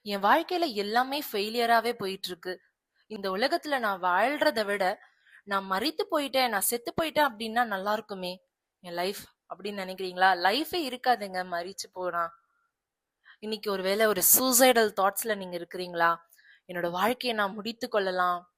என் வாழ்க்கையில எல்லாமே ஃபெயிலியராவே போயிட்டு இருக்கு. இந்த உலகத்துல நான் வாழ்றத விட, நான் மரித்து போயிட்டேன், நான் செத்து போயிட்டேன் அப்படின்னா நல்லா இருக்குமே என் லைஃப் அப்படின்னு நினைக்கிறீங்களா? லைஃபே இருக்காதுங்க மரிச்சு போனா. இன்னைக்கு ஒருவேளை ஒரு சூசைடல் தாட்ஸ்ல நீங்க இருக்கிறீங்களா? என்னோட வாழ்க்கையை நான் முடித்து கொள்ளலாம்.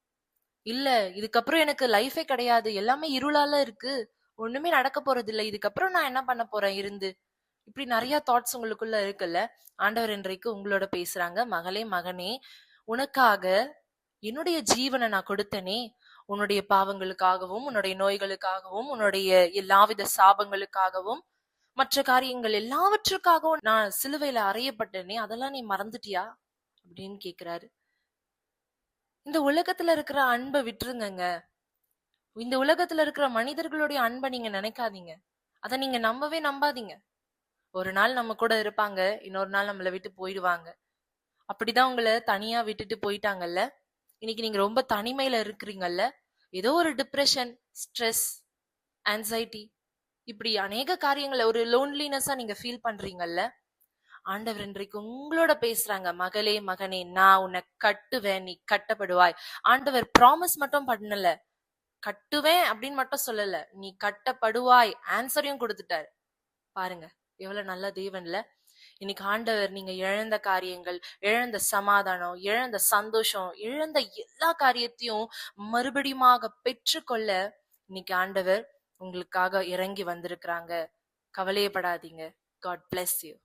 இல்ல, இதுக்கப்புறம் எனக்கு லைஃபே கிடையாது. எல்லாமே இருளால இருக்கு. ஒண்ணுமே நடக்க போறது இல்ல. இதுக்கப்புறம் நான் என்ன பண்ண போறேன் இருந்து? இப்படி நிறைய தாட்ஸ் உங்களுக்குள்ள இருக்குல்ல. ஆண்டவர் இன்றைக்கு உங்களோட பேசுறாங்க. மகளே, மகனே, உனக்காக என்னுடைய ஜீவனை நான் கொடுத்தனே. உன்னுடைய பாவங்களுக்காகவும், உன்னுடைய நோய்களுக்காகவும், உன்னுடைய எல்லாவித சாபங்களுக்காகவும், மற்ற காரியங்கள் எல்லாவற்றுக்காகவும் நான் சிலுவையில அறையப்பட்டேனே, அதெல்லாம் நீ மறந்துட்டியா அப்படின்னு கேக்குறாரு. இந்த உலகத்துல இருக்கிற அன்பை விட்டுருங்கங்க. இந்த உலகத்துல இருக்கிற மனிதர்களுடைய அன்பை நீங்க நினைக்காதீங்க. அதை நீங்க நம்பவே நம்பாதீங்க. ஒரு நாள் நம்ம கூட இருப்பாங்க, இன்னொரு நாள் நம்மளை விட்டு போயிடுவாங்க. அப்படிதான் உங்களை தனியா விட்டுட்டு போயிட்டாங்கல்ல. இன்னைக்கு நீங்க ரொம்ப தனிமையில இருக்கிறீங்கல்ல. ஏதோ ஒரு டிப்ரெஷன், ஸ்ட்ரெஸ், ஆன்சைட்டி, இப்படி அநேக காரியங்களை ஒரு லோன்லினஸா நீங்க ஃபீல் பண்றீங்கல்ல. ஆண்டவர் இன்றைக்கு உங்களோட பேசுறாங்க. மகளே, மகனே, நான் உன்னை கட்டுவேன், நீ கட்டப்படுவாய். ஆண்டவர் ப்ராமிஸ் மட்டும் பண்ணல, கட்டுவேன் அப்படின்னு மட்டும் சொல்லல, நீ கட்டப்படுவாய் ஆன்சரையும் கொடுத்துட்டாரு. பாருங்க, எவ்வளவு நல்ல தேவன்ல. இன்னைக்கு ஆண்டவர் நீங்க இழந்த காரியங்கள், இழந்த சமாதானம், இழந்த சந்தோஷம், இழந்த எல்லா காரியத்தையும் மறுபடியுமாக பெற்றுக்கொள்ள இன்னைக்கு ஆண்டவர் உங்களுக்காக இறங்கி வந்திருக்கிறாங்க. கவலையப்படாதீங்க. God bless you.